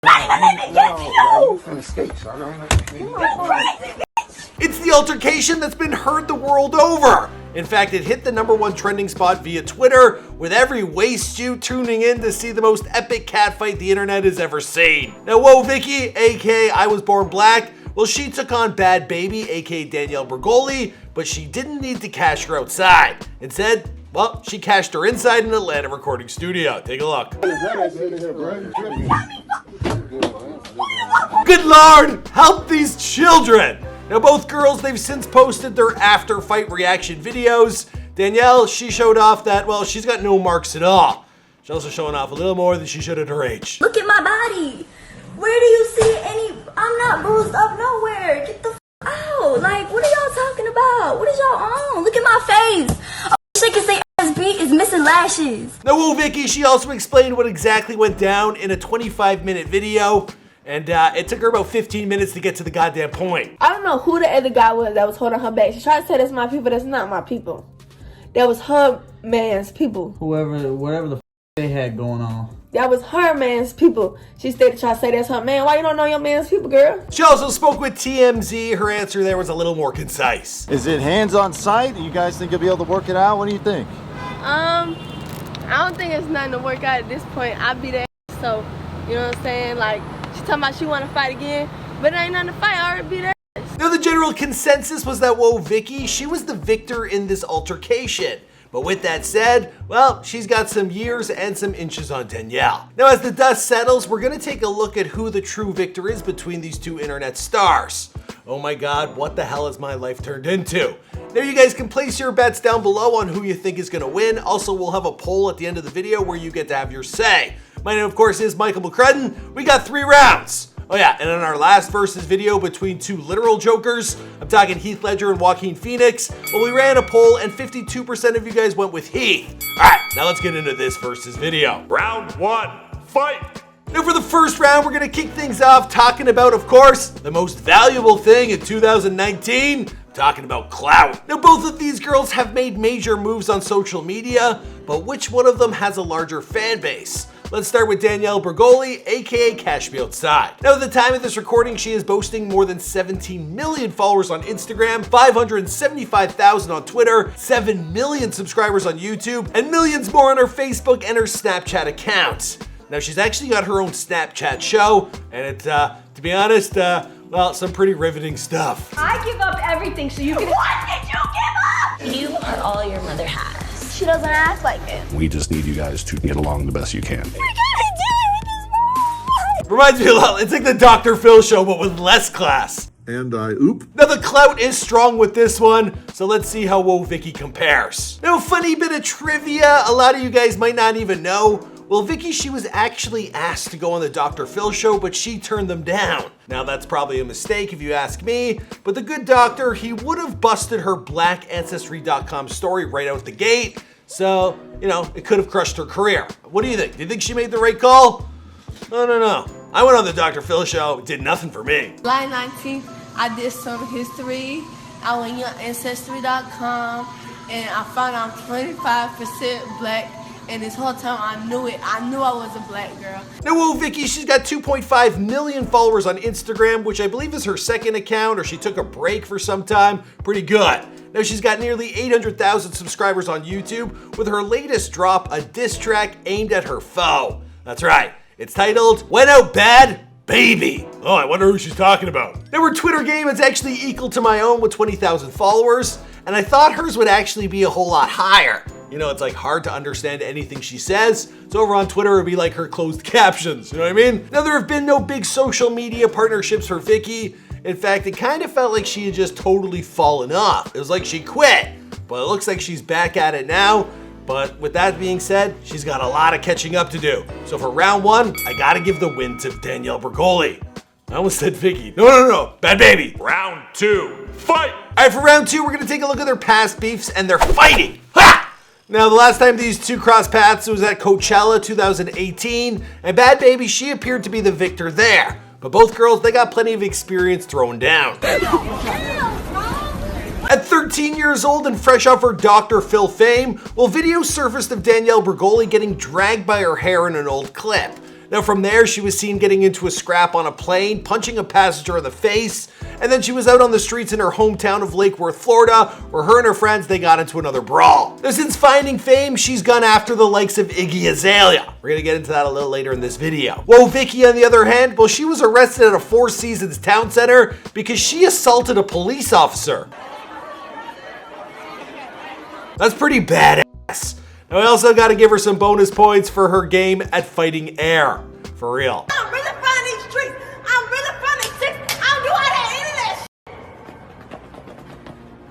It's the altercation that's been heard the world over. In fact, it hit the #1 trending spot via Twitter, with every waist you tuning in to see the most epic catfight the internet has ever seen. Now, Woah Vicky, aka I Was Born Black, well, she took on Bhad Bhabie, aka Danielle Bregoli, but she didn't need to cash her outside. Instead, well, she cashed her inside an Atlanta recording studio. Take a look. Good Lord, help these children! Now, both girls, they've since posted their after-fight reaction videos. Danielle, she showed off that, well, she's got no marks at all. She's also showing off a little more than she should at her age. Look at my body. Where do you see any? I'm not bruised up nowhere. Get the out. Like, what are y'all talking about? What is y'all on? Look at my face. I wish I could say SB is missing lashes. Now, Woah Vicky, she also explained what exactly went down in a 25-minute video. And it took her about 15 minutes to get to the goddamn point. I don't know who the other guy was that was holding her back. She tried to say that's my people. That's not my people. That was her man's people. Whatever the they had going on. That was her man's people. She stayed to try to say that's her man. Why you don't know your man's people, girl? She also spoke with TMZ. Her answer there was a little more concise. Is it hands on sight? You guys think you'll be able to work it out? What do you think? I don't think it's nothing to work out at this point. I'll be there, so you know what I'm saying? Like, she talking about she want to fight again, but it ain't nothing to fight. I already be there. Now, the general consensus was that Woah Vicky, she was the victor in this altercation. But with that said, well, she's got some years and some inches on Danielle. Now, as the dust settles, we're gonna take a look at who the true victor is between these two internet stars. Oh my God, what the hell has my life turned into? Now, you guys can place your bets down below on who you think is gonna win. Also, we'll have a poll at the end of the video where you get to have your say. My name, of course, is Michael McCrudden. We got 3 rounds. Oh yeah, and in our last versus video between 2 literal jokers, I'm talking Heath Ledger and Joaquin Phoenix, well, we ran a poll and 52% of you guys went with Heath. All right, now let's get into this versus video. Round 1, fight! Now, for the first round, we're gonna kick things off talking about, of course, the most valuable thing in 2019, talking about clout. Now, both of these girls have made major moves on social media, but which one of them has a larger fan base? Let's start with Danielle Bregoli, aka Cash Me Outside. Now, at the time of this recording, she is boasting more than 17 million followers on Instagram, 575,000 on Twitter, 7 million subscribers on YouTube, and millions more on her Facebook and her Snapchat accounts. Now, she's actually got her own Snapchat show, and it's, to be honest, well, some pretty riveting stuff. I give up everything so you can. What did you give up? You are all your mother has. She doesn't act like it. We just need you guys to get along the best you can. We gotta do it with this mom. Reminds me a lot, it's like the Dr. Phil show, but with less class. And oop. Now, the clout is strong with this one, so let's see how Woah Vicky compares. Now, a funny bit of trivia, a lot of you guys might not even know. Well, Vicky, she was actually asked to go on the Dr. Phil show, but she turned them down. Now, that's probably a mistake if you ask me, but the good doctor, he would have busted her blackancestry.com story right out the gate. So, you know, it could have crushed her career. What do you think? Do you think she made the right call? I don't know. I went on the Dr. Phil show, it did nothing for me. July 19th, I did some history. I went on ancestry.com and I found I'm 25% black. And this whole time I knew it. I knew I was a black girl. Now, Woah Vicky, she's got 2.5 million followers on Instagram, which I believe is her second account, or she took a break for some time. Pretty good. Now, she's got nearly 800,000 subscribers on YouTube, with her latest drop, a diss track aimed at her foe. That's right. It's titled, Went Out Bhad Bhabie. Oh, I wonder who she's talking about. Now, her Twitter game is actually equal to my own with 20,000 followers, and I thought hers would actually be a whole lot higher. You know, it's like hard to understand anything she says. So over on Twitter, it'd be like her closed captions, you know what I mean? Now, there have been no big social media partnerships for Vicky. In fact, it kind of felt like she had just totally fallen off. It was like she quit, but it looks like she's back at it now. But with that being said, she's got a lot of catching up to do. So for round 1, I gotta give the win to Danielle Bregoli. I almost said Vicky. No, Bhad Bhabie. Round 2, fight! All right, for round 2, we're gonna take a look at their past beefs and their fighting. Ha! Now, the last time these two crossed paths was at Coachella 2018, and Bhad Bhabie, she appeared to be the victor there. But both girls, they got plenty of experience throwing down. At 13 years old and fresh off her Dr. Phil fame, well, videos surfaced of Danielle Bregoli getting dragged by her hair in an old clip. Now from there, she was seen getting into a scrap on a plane, punching a passenger in the face, and then she was out on the streets in her hometown of Lake Worth, Florida, where her and her friends, they got into another brawl. Now since finding fame, she's gone after the likes of Iggy Azalea. We're gonna get into that a little later in this video. Woah Vicky, on the other hand, well, she was arrested at a Four Seasons town center because she assaulted a police officer. That's pretty badass. Now I also gotta give her some bonus points for her game at fighting air. For real. I'm really from these streets. I'm really from these streets. I'm doing that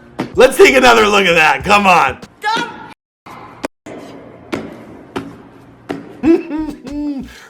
internet. Let's take another look at that. Come on.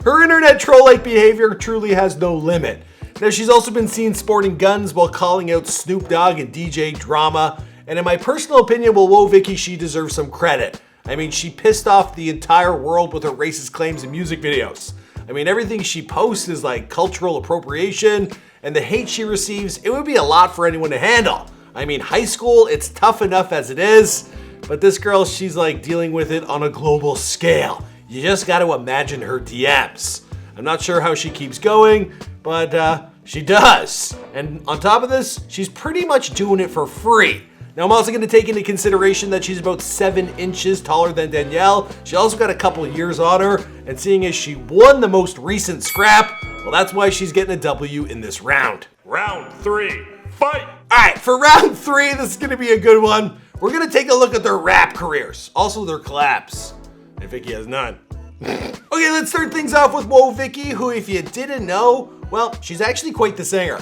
Her internet troll-like behavior truly has no limit. Now she's also been seen sporting guns while calling out Snoop Dogg and DJ Drama. And in my personal opinion, well, Woah Vicky, she deserves some credit. I mean, she pissed off the entire world with her racist claims in music videos. I mean, everything she posts is like cultural appropriation, and the hate she receives, it would be a lot for anyone to handle. I mean, high school, it's tough enough as it is, but this girl, she's like dealing with it on a global scale. You just got to imagine her DMs. I'm not sure how she keeps going, but she does. And on top of this, she's pretty much doing it for free. Now I'm also going to take into consideration that she's about 7 inches taller than Danielle. She also got a couple of years on her, and seeing as she won the most recent scrap, well, that's why she's getting a W in this round. Round 3, fight! Alright, for round 3, this is going to be a good one. We're going to take a look at their rap careers, also their collabs. And Vicky has none. Okay, let's start things off with Woah Vicky, who, if you didn't know, well, she's actually quite the singer.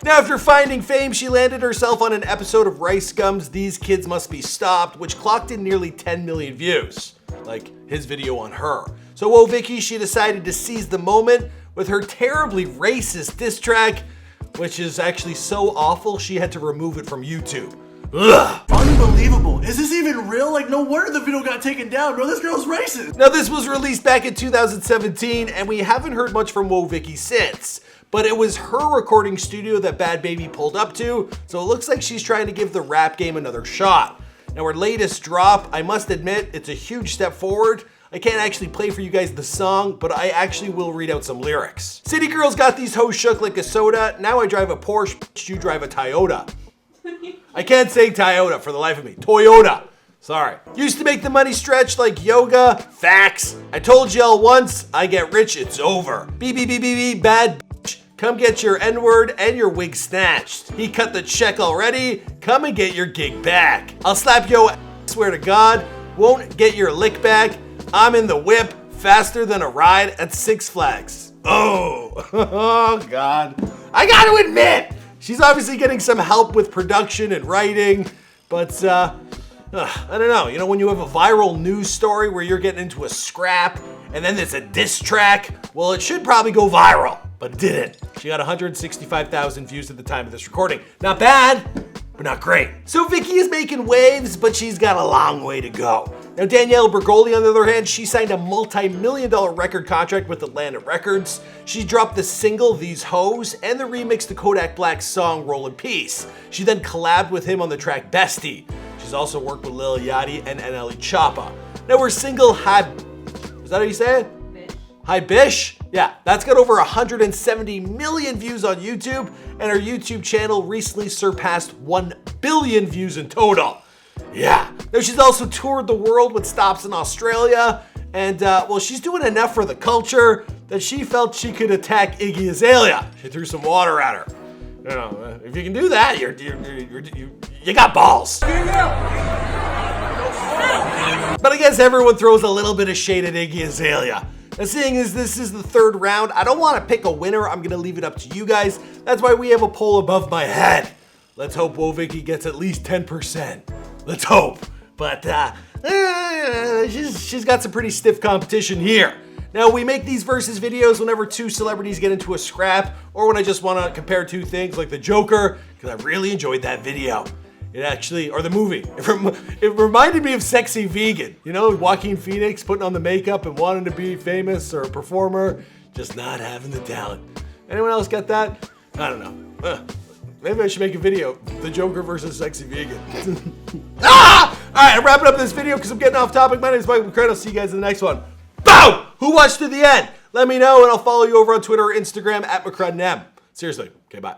Now, after finding fame, she landed herself on an episode of Rice Gum's These Kids Must Be Stopped, which clocked in nearly 10 million views, like his video on her. So Woah Vicky, she decided to seize the moment with her terribly racist diss track, which is actually so awful she had to remove it from YouTube. Ugh. Unbelievable. Is this even real? Like, no wonder the video got taken down, bro. This girl's racist. Now, this was released back in 2017, and we haven't heard much from Woah Vicky since. But it was her recording studio that Bhad Bhabie pulled up to, so it looks like she's trying to give the rap game another shot. Now, her latest drop, I must admit, it's a huge step forward. I can't actually play for you guys the song, but I actually will read out some lyrics. City girls got these hoes shook like a soda. Now I drive a Porsche, you drive a Toyota. I can't say Toyota for the life of me. Toyota. Sorry. Used to make the money stretch like yoga. Facts. I told y'all once, I get rich, it's over. BBBBB, bad bitch. Come get your N-word and your wig snatched. He cut the check already. Come and get your gig back. I'll slap yo ass, swear to God. Won't get your lick back. I'm in the whip, faster than a ride at Six Flags. Oh, oh God. I gotta admit, she's obviously getting some help with production and writing, but I don't know. You know, when you have a viral news story where you're getting into a scrap and then there's a diss track, well, it should probably go viral, but it didn't. She got 165,000 views at the time of this recording. Not bad, but not great. So Vicky is making waves, but she's got a long way to go. Now, Danielle Bregoli, on the other hand, she signed a multi-million-dollar record contract with Atlantic Records. She dropped the single, These Hoes, and the remix to Kodak Black's song, Roll in Peace. She then collabed with him on the track Bestie. She's also worked with Lil Yachty and NLE Choppa. Now, her single, is that how you say it? Bish. Hi Bish? Yeah, that's got over 170 million views on YouTube, and her YouTube channel recently surpassed 1 billion views in total. Yeah. Now, she's also toured the world with stops in Australia, and well, she's doing enough for the culture that she felt she could attack Iggy Azalea. She threw some water at her. You know, if you can do that, you got balls. But I guess everyone throws a little bit of shade at Iggy Azalea. Now, seeing as this is the third round, I don't want to pick a winner. I'm going to leave it up to you guys. That's why we have a poll above my head. Let's hope Woah Vicky gets at least 10%. Let's hope. But she's got some pretty stiff competition here. Now, we make these versus videos whenever two celebrities get into a scrap, or when I just want to compare two things like the Joker, because I really enjoyed that video. It actually, or the movie, it reminded me of Sexy Vegan. You know, Joaquin Phoenix putting on the makeup and wanting to be famous or a performer, just not having the talent. Anyone else get that? I don't know. Maybe I should make a video, the Joker versus Sexy Vegan. Ah! right, I'm wrapping up this video because I'm getting off topic. My name is Mike McCray. I'll see you guys in the next one. Boom! Who watched to the end? Let me know and I'll follow you over on Twitter or Instagram at McCrudnM. Seriously. Okay, bye.